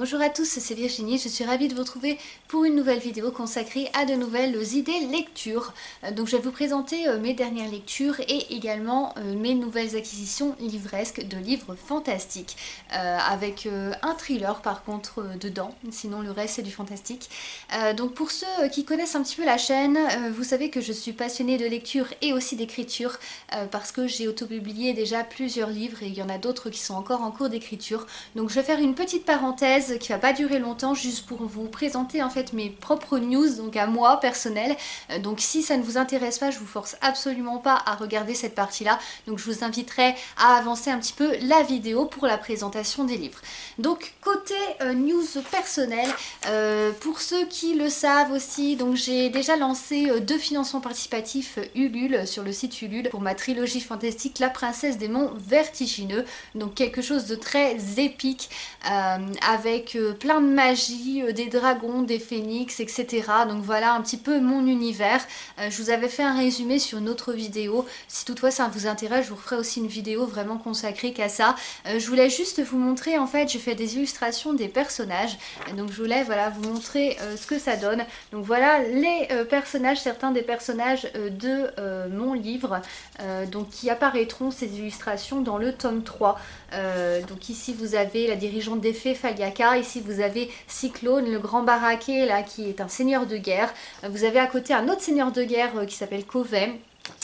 Bonjour à tous, c'est Virginie, je suis ravie de vous retrouver pour une nouvelle vidéo consacrée à de nouvelles idées lecture. Donc je vais vous présenter mes dernières lectures et également mes nouvelles acquisitions livresques de livres fantastiques. Avec un thriller par contre dedans, sinon le reste c'est du fantastique. Donc pour ceux qui connaissent un petit peu la chaîne, vous savez que je suis passionnée de lecture et aussi d'écriture parce que j'ai autopublié déjà plusieurs livres et il y en a d'autres qui sont encore en cours d'écriture. Donc je vais faire une petite parenthèse qui va pas durer longtemps, juste pour vous présenter en fait mes propres news, donc à moi personnel. Donc si ça ne vous intéresse pas, je vous force absolument pas à regarder cette partie là. Donc je vous inviterai à avancer un petit peu la vidéo pour la présentation des livres. Donc côté news personnelle, pour ceux qui le savent aussi, donc j'ai déjà lancé 2 financements participatifs Ulule sur le site Ulule pour ma trilogie fantastique La Princesse des Monts Vertigineux. Donc quelque chose de très épique avec plein de magie, des dragons, des phénix, etc. Donc voilà un petit peu mon univers. Je vous avais fait un résumé sur une autre vidéo. Si toutefois ça vous intéresse, je vous referai aussi une vidéo vraiment consacrée qu'à ça. Je voulais juste vous montrer, en fait, j'ai fait des illustrations des personnages. Donc je voulais voilà, vous montrer ce que ça donne. Donc voilà les personnages, certains des personnages de mon livre, donc qui apparaîtront ces illustrations dans le tome 3. Donc ici vous avez la dirigeante des fées Faliaka, ici vous avez Cyclone, le grand baraquet là qui est un seigneur de guerre. Vous avez à côté un autre seigneur de guerre qui s'appelle Kovem.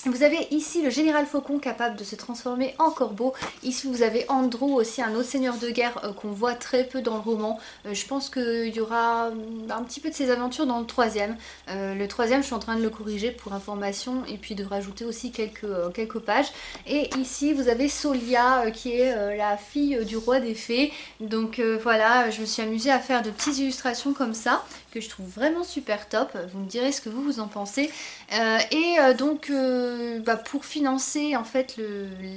Vous avez ici le général Faucon capable de se transformer en corbeau. Ici vous avez Andrew, aussi un autre seigneur de guerre qu'on voit très peu dans le roman. Je pense qu'il y aura un petit peu de ses aventures dans le troisième. Le troisième je suis en train de le corriger pour information et puis de rajouter aussi quelques pages. Et ici vous avez Solia qui est la fille du roi des fées. Donc voilà, je me suis amusée à faire de petites illustrations comme ça que je trouve vraiment super top. Vous me direz ce que vous en pensez. Donc pour financer en fait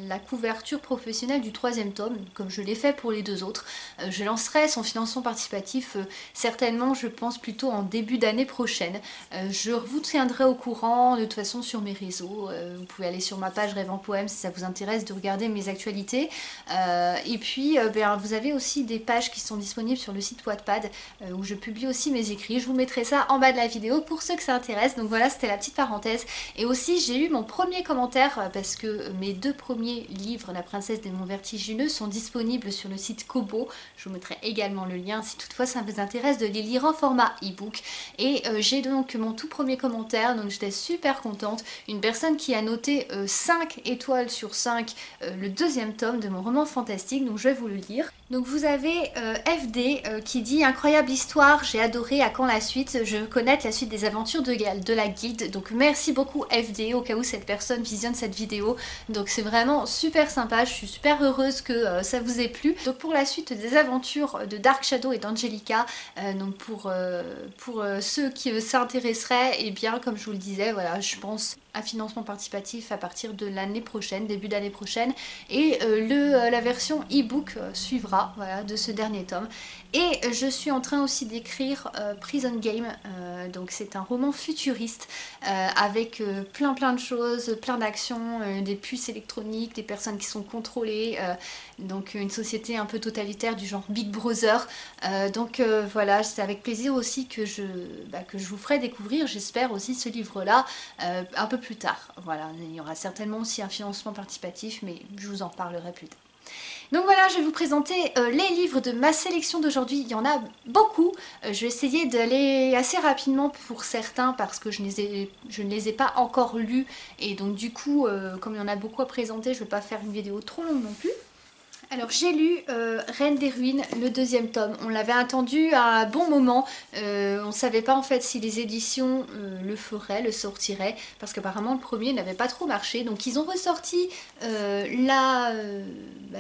la couverture professionnelle du 3e tome, comme je l'ai fait pour les 2 autres, je lancerai son financement participatif certainement, je pense, plutôt en début d'année prochaine. Je vous tiendrai au courant de toute façon sur mes réseaux. Vous pouvez aller sur ma page Rêve en Poème si ça vous intéresse de regarder mes actualités. Et puis vous avez aussi des pages qui sont disponibles sur le site Wattpad où je publie aussi mes écrits. Je vous mettrai ça en bas de la vidéo pour ceux que ça intéresse. Donc voilà, c'était la petite parenthèse. Et aussi j'ai eu mon premier commentaire parce que mes 2 premiers livres, La Princesse des Monts Vertigineux, sont disponibles sur le site Kobo. Je vous mettrai également le lien si toutefois ça vous intéresse de les lire en format e-book. Et j'ai donc mon tout premier commentaire, donc j'étais super contente. Une personne qui a noté 5 étoiles sur 5 le 2e tome de mon roman fantastique, donc je vais vous le lire. Donc vous avez FD qui dit: incroyable histoire, j'ai adoré, à quand la suite? Je veux connaître la suite des aventures de la guilde. Donc merci beaucoup FD, au cas où cette personne visionne cette vidéo. Donc c'est vraiment super sympa, je suis super heureuse que ça vous ait plu. Donc pour la suite des aventures de Dark Shadow et d'Angelica, donc pour ceux qui s'intéresseraient, et bien comme je vous le disais, voilà, je pense un financement participatif à partir de l'année prochaine, début d'année prochaine, et la version e-book suivra, voilà, de ce dernier tome. Et je suis en train aussi d'écrire Prison Game, donc c'est un roman futuriste avec plein de choses, plein d'actions, des puces électroniques, des personnes qui sont contrôlées, donc une société un peu totalitaire du genre Big Brother. Voilà, c'est avec plaisir aussi que je vous ferai découvrir, j'espère aussi ce livre-là un peu plus tard. Voilà, il y aura certainement aussi un financement participatif, mais je vous en parlerai plus tard. Donc voilà, je vais vous présenter les livres de ma sélection d'aujourd'hui. Il y en a beaucoup. Je vais essayer d'aller assez rapidement pour certains parce que je ne les ai pas encore lus. Et donc du coup, comme il y en a beaucoup à présenter, je ne vais pas faire une vidéo trop longue non plus. Alors j'ai lu Reine des Ruines, le 2e tome. On l'avait attendu à un bon moment. On ne savait pas en fait si les éditions le sortiraient, parce qu'apparemment le premier n'avait pas trop marché. Donc ils ont ressorti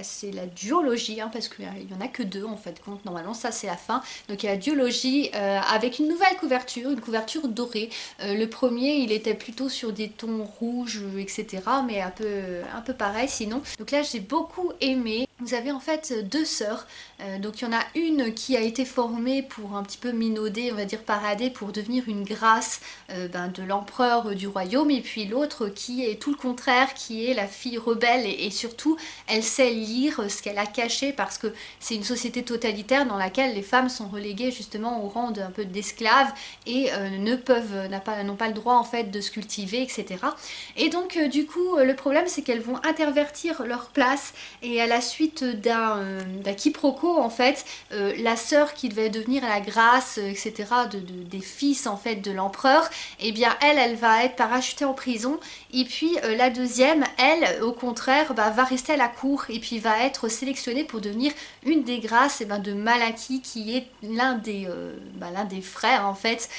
c'est la duologie, hein, parce qu'il n'y en a que 2 en fait compte. Normalement ça c'est la fin. Donc il y a la duologie avec une nouvelle couverture, une couverture dorée. Le premier il était plutôt sur des tons rouges, etc. Mais un peu pareil sinon. Donc là j'ai beaucoup aimé. Vous avez en fait 2 sœurs, donc il y en a une qui a été formée pour un petit peu minauder, on va dire parader, pour devenir une grâce de l'empereur du royaume, et puis l'autre qui est tout le contraire, qui est la fille rebelle et surtout elle sait lire ce qu'elle a caché, parce que c'est une société totalitaire dans laquelle les femmes sont reléguées justement au rang d'un peu d'esclaves et n'ont pas le droit en fait de se cultiver, etc. Et donc du coup le problème c'est qu'elles vont intervertir leur place, et à la suite d'un quiproquo en fait, la sœur qui devait devenir la grâce, etc., des fils en fait de l'empereur, et bien elle va être parachutée en prison, et puis la deuxième, elle au contraire va rester à la cour et puis va être sélectionnée pour devenir une des grâces de Malaki, qui est l'un des frères en fait,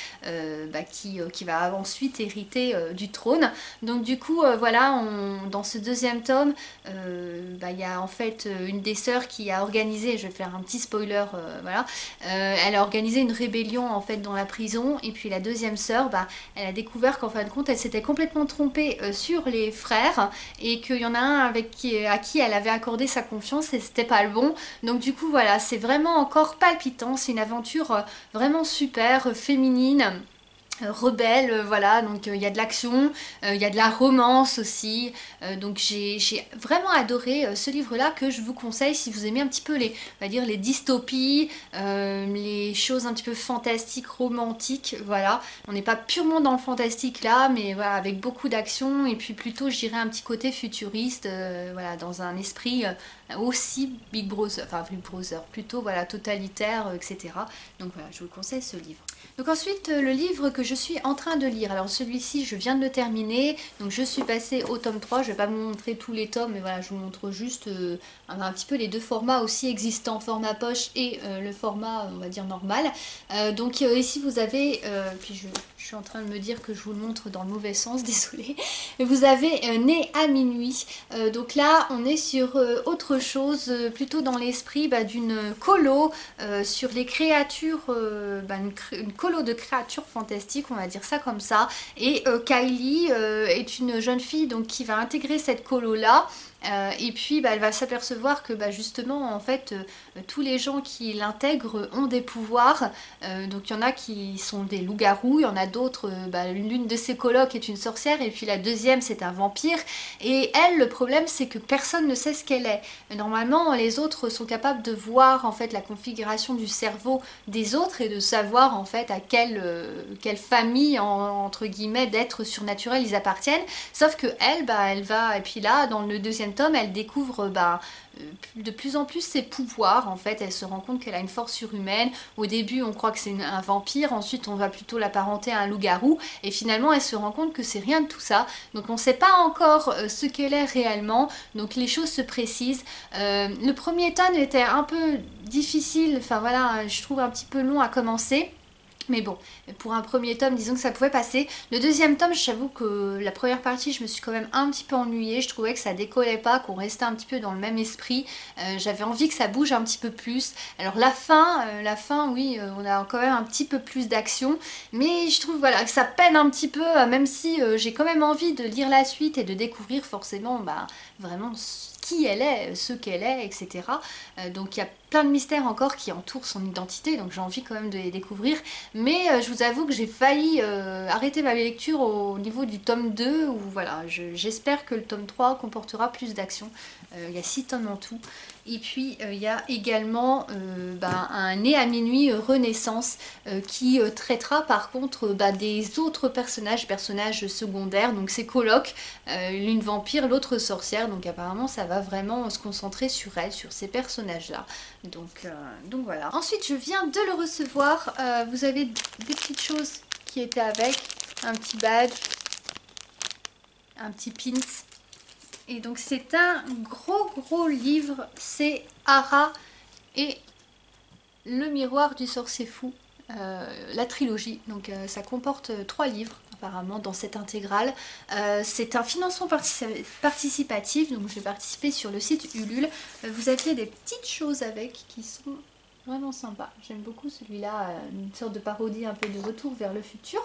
qui va ensuite hériter du trône. Donc du coup voilà, dans ce deuxième tome, il y a en fait une des sœurs qui a organisé, je vais faire un petit spoiler, voilà, elle a organisé une rébellion en fait dans la prison, et puis la deuxième sœur, elle a découvert qu'en fin de compte elle s'était complètement trompée sur les frères, et qu'il y en a un à qui elle avait accordé sa confiance et c'était pas le bon. Donc du coup voilà, c'est vraiment encore palpitant, c'est une aventure vraiment super, féminine, rebelle, voilà, donc il y a de l'action, il y a de la romance aussi, donc j'ai vraiment adoré ce livre-là, que je vous conseille si vous aimez un petit peu on va dire les dystopies, les choses un petit peu fantastiques, romantiques, voilà. On n'est pas purement dans le fantastique là, mais voilà, avec beaucoup d'action, et puis plutôt je dirais un petit côté futuriste, voilà, dans un esprit aussi Big Brother, plutôt voilà, totalitaire, etc. Donc voilà, je vous conseille ce livre. Donc ensuite, le livre que je suis en train de lire, alors celui-ci je viens de le terminer, donc je suis passée au tome 3, je vais pas vous montrer tous les tomes, mais voilà, je vous montre juste un petit peu les deux formats aussi existants, format poche et le format on va dire normal. Donc ici vous avez, puis je suis en train de me dire que je vous le montre dans le mauvais sens, désolée, vous avez Né à minuit, donc là on est sur autre chose, plutôt dans l'esprit d'une colo sur les créatures, une colo de créatures fantastiques, on va dire ça comme ça, et Kylie est une jeune fille donc qui va intégrer cette colo là. Et puis elle va s'apercevoir que justement en fait tous les gens qui l'intègrent ont des pouvoirs, donc il y en a qui sont des loups-garous, il y en a d'autres, l'une de ses colocs est une sorcière, et puis la deuxième c'est un vampire, et elle, le problème c'est que personne ne sait ce qu'elle est. Normalement les autres sont capables de voir en fait la configuration du cerveau des autres et de savoir en fait à quelle famille entre guillemets d'êtres surnaturels ils appartiennent, sauf que elle va, et puis là dans le deuxième tome, elle découvre de plus en plus ses pouvoirs. En fait, elle se rend compte qu'elle a une force surhumaine. Au début, on croit que c'est un vampire, ensuite on va plutôt l'apparenter à un loup-garou, et finalement elle se rend compte que c'est rien de tout ça. Donc on ne sait pas encore ce qu'elle est réellement, donc les choses se précisent. Le premier tome était un peu difficile, enfin voilà, je trouve un petit peu long à commencer. Mais bon, pour un premier tome, disons que ça pouvait passer. Le deuxième tome, j'avoue que la première partie, je me suis quand même un petit peu ennuyée. Je trouvais que ça décollait pas, qu'on restait un petit peu dans le même esprit. J'avais envie que ça bouge un petit peu plus. Alors la fin, oui, on a quand même un petit peu plus d'action. Mais je trouve voilà, que ça peine un petit peu, même si j'ai quand même envie de lire la suite et de découvrir forcément vraiment qui elle est, ce qu'elle est, etc. Donc il y a plein de mystères encore qui entourent son identité, donc j'ai envie quand même de les découvrir. Mais je vous avoue que j'ai failli arrêter ma lecture au niveau du tome 2, où voilà, j'espère que le tome 3 comportera plus d'action. Il y a 6 tomes en tout. Et puis il y a également un Né à minuit Renaissance qui traitera par contre des autres personnages secondaires, donc c'est colocs, l'une vampire, l'autre sorcière, donc apparemment ça va vraiment se concentrer sur elle, sur ces personnages là. Donc voilà. Ensuite je viens de le recevoir, vous avez des petites choses qui étaient avec, un petit badge, un petit pins. Et donc c'est un gros livre, c'est Ara et le miroir du sorcier fou, la trilogie. Donc ça comporte 3 livres apparemment dans cette intégrale. C'est un financement participatif, donc j'ai participé sur le site Ulule. Vous avez des petites choses avec qui sont vraiment sympas. J'aime beaucoup celui-là, une sorte de parodie un peu de Retour vers le futur.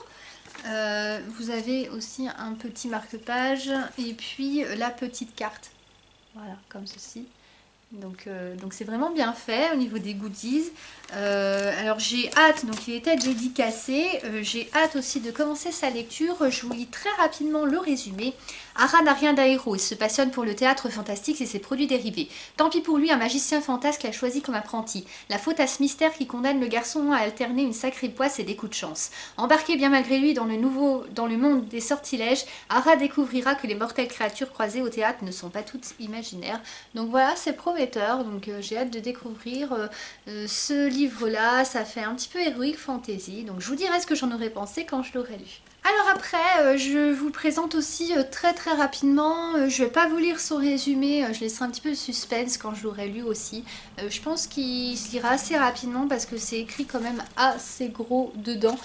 Vous avez aussi un petit marque-page et puis la petite carte, voilà, comme ceci. Donc c'est vraiment bien fait au niveau des goodies. Alors j'ai hâte, donc il était dédicacé, j'ai hâte aussi de commencer sa lecture. Je vous lis très rapidement le résumé. Ara n'a rien d'aéro, il se passionne pour le théâtre fantastique et ses produits dérivés. Tant pis pour lui, un magicien fantasque l'a choisi comme apprenti. La faute à ce mystère qui condamne le garçon à alterner une sacrée poisse et des coups de chance. Embarqué bien malgré lui dans le monde des sortilèges, Ara découvrira que les mortelles créatures croisées au théâtre ne sont pas toutes imaginaires. Donc voilà, c'est prometteur, donc j'ai hâte de découvrir ce livre-là. Ça fait un petit peu héroïque fantasy, donc je vous dirai ce que j'en aurais pensé quand je l'aurai lu. Alors après, je vous présente aussi très rapidement, je vais pas vous lire son résumé, je laisserai un petit peu de suspense quand je l'aurai lu aussi. Je pense qu'il se lira assez rapidement parce que c'est écrit quand même assez gros dedans.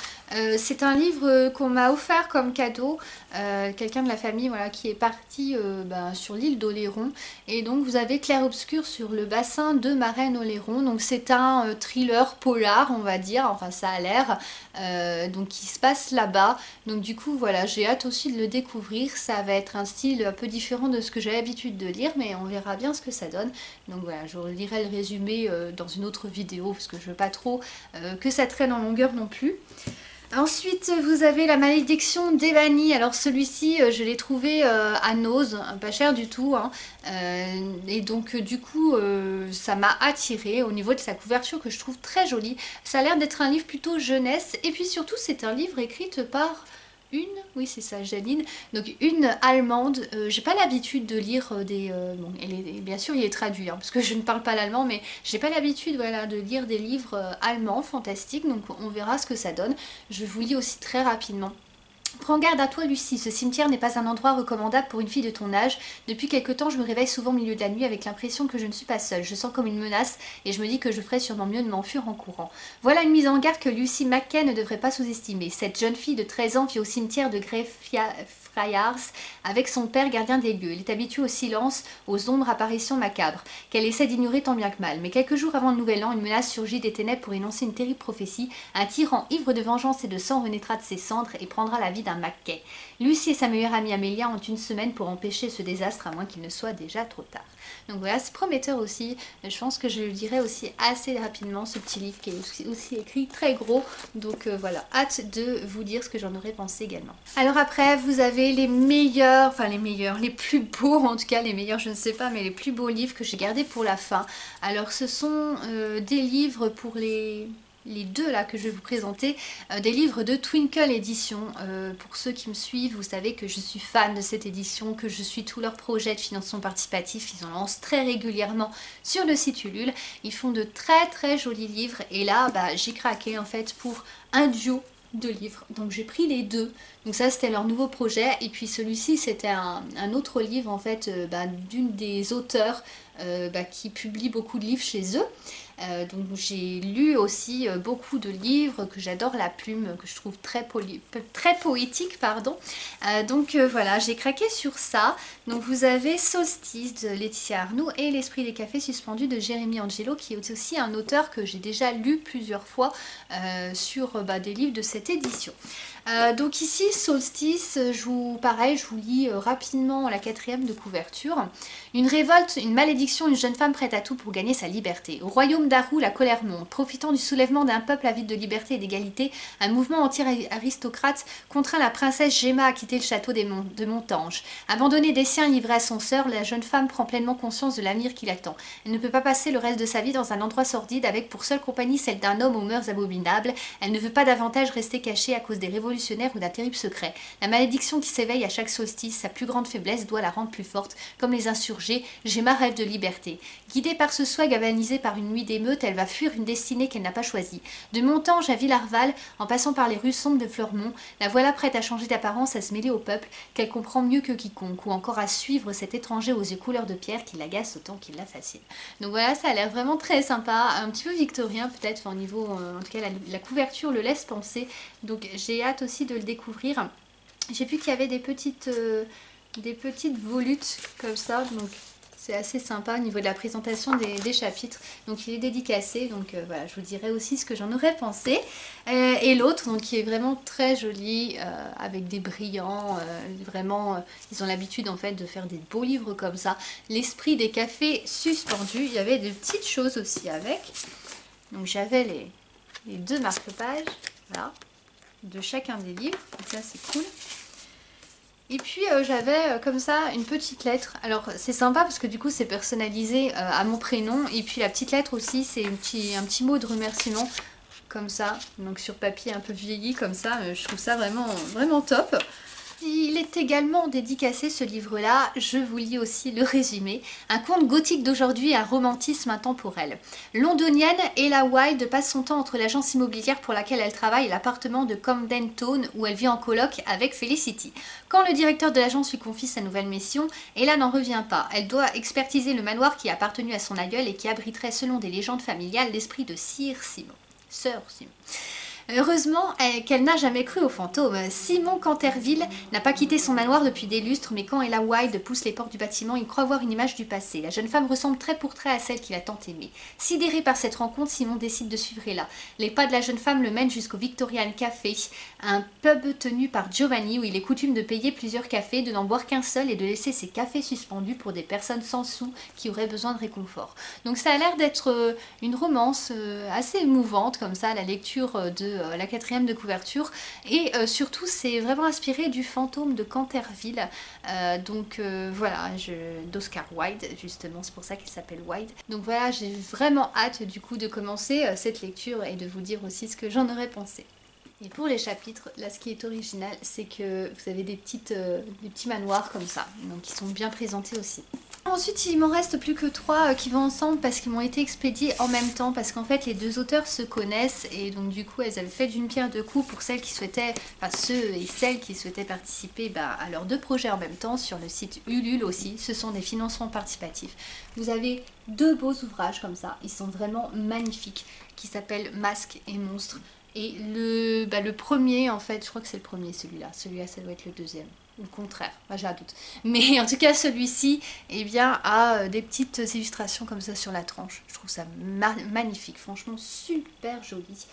C'est un livre qu'on m'a offert comme cadeau, quelqu'un de la famille voilà, qui est parti sur l'île d'Oléron. Et donc vous avez Clair Obscur sur le bassin de Marraine-Oléron. Donc c'est un thriller polar on va dire, enfin ça a l'air, donc qui se passe là-bas. Donc du coup voilà, j'ai hâte aussi de le découvrir. Ça va être un style un peu différent de ce que j'ai l'habitude de lire, mais on verra bien ce que ça donne. Donc voilà, je lirai le résumé dans une autre vidéo parce que je veux pas trop que ça traîne en longueur non plus. Ensuite, vous avez La Malédiction d'Evanie. Alors celui-ci, je l'ai trouvé à Nose, pas cher du tout. Hein. Et donc du coup, ça m'a attiré au niveau de sa couverture que je trouve très jolie. Ça a l'air d'être un livre plutôt jeunesse. Et puis surtout, c'est un livre écrit par oui c'est ça, Janine, donc une allemande. J'ai pas l'habitude de lire des... bon, bien sûr il est traduit, hein, parce que je ne parle pas l'allemand, mais j'ai pas l'habitude voilà, de lire des livres allemands fantastiques, donc on verra ce que ça donne. Je vous lis aussi très rapidement. Prends garde à toi Lucie, ce cimetière n'est pas un endroit recommandable pour une fille de ton âge. Depuis quelque temps je me réveille souvent au milieu de la nuit avec l'impression que je ne suis pas seule. Je sens comme une menace et je me dis que je ferais sûrement mieux de m'enfuir en courant. Voilà une mise en garde que Lucy Mackay ne devrait pas sous-estimer. Cette jeune fille de 13 ans vit au cimetière de Greyfriars avec son père gardien des lieux. Elle est habituée au silence, aux ombres apparitions macabres, qu'elle essaie d'ignorer tant bien que mal. Mais quelques jours avant le nouvel an, une menace surgit des ténèbres pour énoncer une terrible prophétie. Un tyran ivre de vengeance et de sang renaîtra de ses cendres et prendra la vie d'un Mackay. Lucy et sa meilleure amie Amelia ont une semaine pour empêcher ce désastre, à moins qu'il ne soit déjà trop tard. Donc voilà, c'est prometteur aussi. Je pense que je le dirai aussi assez rapidement, ce petit livre qui est aussi écrit très gros. Donc voilà, hâte de vous dire ce que j'en aurais pensé également. Alors après, vous avez les meilleurs, enfin les meilleurs, les plus beaux, en tout cas les meilleurs je ne sais pas, mais les plus beaux livres que j'ai gardés pour la fin. Alors ce sont des livres pour les deux là que je vais vous présenter, des livres de Twinkle Édition. Pour ceux qui me suivent, vous savez que je suis fan de cette édition, que je suis tous leurs projets de financement participatif, ils en lancent très régulièrement sur le site Ulule. Ils font de très jolis livres et là j'ai craqué en fait pour un duo de livres, donc j'ai pris les deux. Donc ça c'était leur nouveau projet et puis celui-ci c'était un autre livre en fait d'une des auteurs qui publie beaucoup de livres chez eux. Donc j'ai lu aussi beaucoup de livres, que j'adore la plume, que je trouve très poétique, pardon. Voilà, j'ai craqué sur ça. Donc vous avez Solstice de Laetitia Arnoux et L'Esprit des cafés suspendus de Jérémy Angelo, qui est aussi un auteur que j'ai déjà lu plusieurs fois sur des livres de cette édition. Donc ici Solstice, je vous lis rapidement la 4e de couverture. Une révolte, une malédiction, une jeune femme prête à tout pour gagner sa liberté. Au royaume d'Arou, la colère monte. Profitant du soulèvement d'un peuple avide de liberté et d'égalité, un mouvement anti-aristocrate contraint la princesse Gemma à quitter le château de Montange. Abandonnée des siens, livrée à son sœur, la jeune femme prend pleinement conscience de l'avenir qui l'attend. Elle ne peut pas passer le reste de sa vie dans un endroit sordide avec pour seule compagnie celle d'un homme aux mœurs abominables. Elle ne veut pas davantage rester cachée à cause des révolutionnaires ou d'un terrible secret. La malédiction qui s'éveille à chaque solstice, sa plus grande faiblesse doit la rendre plus forte. Comme les insurgés, Gemma rêve de liberté. Guidée par ce souhait galvanisé par une nuit d'émeute, elle va fuir une destinée qu'elle n'a pas choisie. De Montange à Villarval, en passant par les rues sombres de Fleurmont, la voilà prête à changer d'apparence, à se mêler au peuple, qu'elle comprend mieux que quiconque, ou encore à suivre cet étranger aux yeux couleur de pierre qui l'agace autant qu'il la fascine. Donc voilà, ça a l'air vraiment très sympa, un petit peu victorien peut-être, au niveau, en tout cas la couverture le laisse penser, donc j'ai hâte aussi de le découvrir. J'ai vu qu'il y avait des petites volutes comme ça, donc C'est assez sympa au niveau de la présentation des chapitres. Donc il est dédicacé, donc voilà, je vous dirai aussi ce que j'en aurais pensé. Et l'autre, donc qui est vraiment très joli, avec des brillants, vraiment, ils ont l'habitude en fait de faire des beaux livres comme ça. L'esprit des cafés suspendus, il y avait de petites choses aussi avec. Donc j'avais les 2 marque-pages, voilà, de chacun des livres, donc ça c'est cool. Et puis j'avais comme ça une petite lettre. Alors c'est sympa parce que du coup c'est personnalisé à mon prénom. Et puis la petite lettre aussi, c'est un petit mot de remerciement comme ça. Donc sur papier un peu vieilli comme ça. Je trouve ça vraiment, vraiment top. Il est également dédicacé ce livre-là, je vous lis aussi le résumé. Un conte gothique d'aujourd'hui, un romantisme intemporel. Londonienne, Ella Wilde passe son temps entre l'agence immobilière pour laquelle elle travaille et l'appartement de Camden Town où elle vit en coloc avec Felicity. Quand le directeur de l'agence lui confie sa nouvelle mission, Ella n'en revient pas. Elle doit expertiser le manoir qui a appartenu à son aïeul et qui abriterait selon des légendes familiales l'esprit de Sir Simon. Sir Simon. Heureusement qu'elle n'a jamais cru aux fantômes. Simon Canterville n'a pas quitté son manoir depuis des lustres, mais quand Ella Wilde pousse les portes du bâtiment, il croit voir une image du passé. La jeune femme ressemble trait pour trait à celle qu'il a tant aimée. Sidéré par cette rencontre, Simon décide de suivre Ella. Les pas de la jeune femme le mènent jusqu'au Victorian Café, un pub tenu par Giovanni où il est coutume de payer plusieurs cafés, de n'en boire qu'un seul et de laisser ses cafés suspendus pour des personnes sans sous qui auraient besoin de réconfort. Donc ça a l'air d'être une romance assez émouvante comme ça, la lecture de la 4e de couverture, et surtout c'est vraiment inspiré du fantôme de Canterville, voilà, d'Oscar Wilde justement, c'est pour ça qu'il s'appelle Wilde. Donc voilà, j'ai vraiment hâte du coup de commencer cette lecture et de vous dire aussi ce que j'en aurais pensé. Et pour les chapitres, là ce qui est original, c'est que vous avez des petits manoirs comme ça, donc ils sont bien présentés aussi. Ensuite, il m'en reste plus que 3 qui vont ensemble parce qu'ils m'ont été expédiés en même temps, parce qu'en fait les 2 auteurs se connaissent et donc du coup elles avaient fait d'une pierre deux coups pour celles qui souhaitaient, enfin ceux et celles qui souhaitaient participer à leurs 2 projets en même temps sur le site Ulule aussi. Ce sont des financements participatifs. Vous avez 2 beaux ouvrages comme ça, ils sont vraiment magnifiques, qui s'appellent Masques et Monstres. Et le premier, en fait, je crois que c'est le premier celui-là. Celui-là, ça doit être le 2e. Ou le contraire, j'ai un doute. Mais en tout cas, celui-ci, eh bien, a des petites illustrations comme ça sur la tranche. Je trouve ça magnifique, franchement super joli.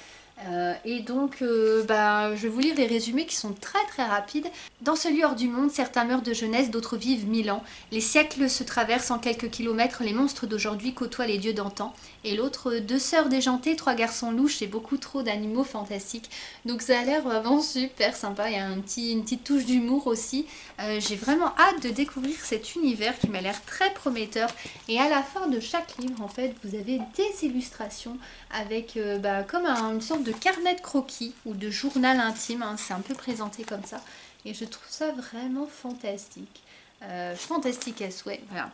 Et donc, je vais vous lire les résumés qui sont très très rapides. Dans ce lieu hors du monde, certains meurent de jeunesse, d'autres vivent 1000 ans. Les siècles se traversent en quelques kilomètres, les monstres d'aujourd'hui côtoient les dieux d'antan. Et l'autre, 2 sœurs déjantées, 3 garçons louches et beaucoup trop d'animaux fantastiques. Donc ça a l'air vraiment super sympa, il y a une petite touche d'humour aussi. J'ai vraiment hâte de découvrir cet univers qui m'a l'air très prometteur. Et à la fin de chaque livre, en fait, vous avez des illustrations avec comme une sorte de carnet de croquis ou de journal intime, hein, c'est un peu présenté comme ça. Et je trouve ça vraiment fantastique. Fantastique à souhait, voilà.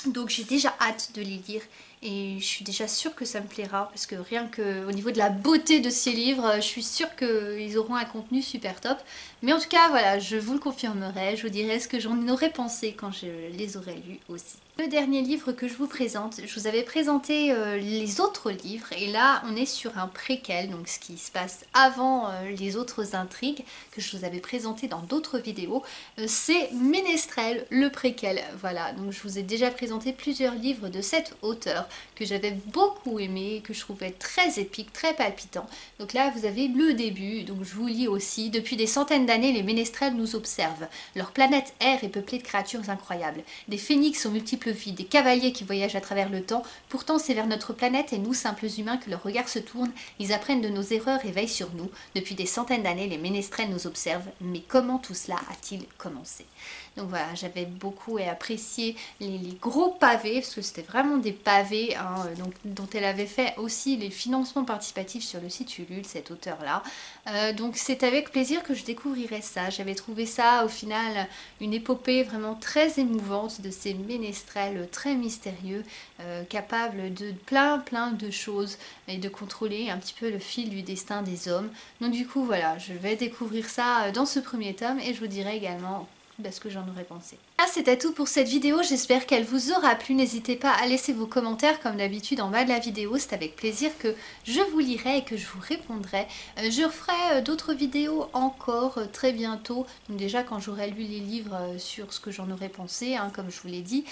Donc j'ai déjà hâte de les lire et je suis déjà sûre que ça me plaira parce que rien qu'au niveau de la beauté de ces livres, je suis sûre qu'ils auront un contenu super top. Mais en tout cas, voilà, je vous le confirmerai, je vous dirai ce que j'en aurais pensé quand je les aurai lus aussi. Le dernier livre que je vous présente, je vous avais présenté les autres livres et là on est sur un préquel, donc ce qui se passe avant les autres intrigues que je vous avais présenté dans d'autres vidéos. C'est Ménestrel, le préquel, voilà, donc je vous ai déjà présenté plusieurs livres de cet auteur que j'avais beaucoup aimé, que je trouvais très épique, très palpitant. Donc là vous avez le début, donc je vous lis aussi. Depuis des centaines d'années, les ménestrels nous observent. Leur planète erre est peuplée de créatures incroyables. Des phénix aux multiples vies, des cavaliers qui voyagent à travers le temps. Pourtant c'est vers notre planète et nous simples humains que leur regard se tourne. Ils apprennent de nos erreurs et veillent sur nous. Depuis des centaines d'années, les ménestrels nous observent. Mais comment tout cela a-t-il commencé? Donc voilà, j'avais beaucoup apprécié les gros pavés, parce que c'était vraiment des pavés, hein, dont elle avait fait aussi les financements participatifs sur le site Ulule, cet auteur-là. Donc c'est avec plaisir que je découvrirai ça. J'avais trouvé ça au final une épopée vraiment très émouvante de ces ménestrels très mystérieux, capables de plein de choses et de contrôler un petit peu le fil du destin des hommes. Donc du coup voilà, je vais découvrir ça dans ce premier tome et je vous dirai également ce que j'en aurais pensé. Ah, c'était tout pour cette vidéo, j'espère qu'elle vous aura plu. N'hésitez pas à laisser vos commentaires comme d'habitude en bas de la vidéo, c'est avec plaisir que je vous lirai et que je vous répondrai. Je referai d'autres vidéos encore très bientôt, donc déjà quand j'aurai lu les livres sur ce que j'en aurais pensé, hein, comme je vous l'ai dit.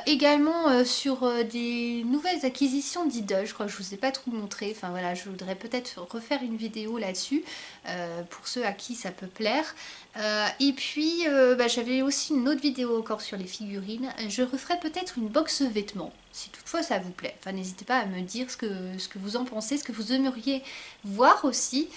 Également sur des nouvelles acquisitions d'Idle, je crois que je vous ai pas trop montré, enfin voilà, je voudrais peut-être refaire une vidéo là-dessus, pour ceux à qui ça peut plaire. Et puis j'avais aussi une autre vidéo encore sur les figurines. Je referai peut-être une box vêtements si toutefois ça vous plaît. Enfin n'hésitez pas à me dire ce que vous en pensez, ce que vous aimeriez voir aussi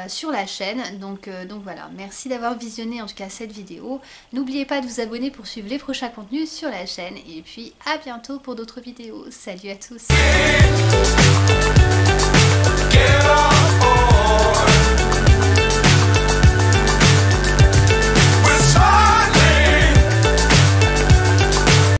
sur la chaîne. Donc voilà, merci d'avoir visionné en tout cas cette vidéo. N'oubliez pas de vous abonner pour suivre les prochains contenus sur la chaîne. Et puis à bientôt pour d'autres vidéos. Salut à tous.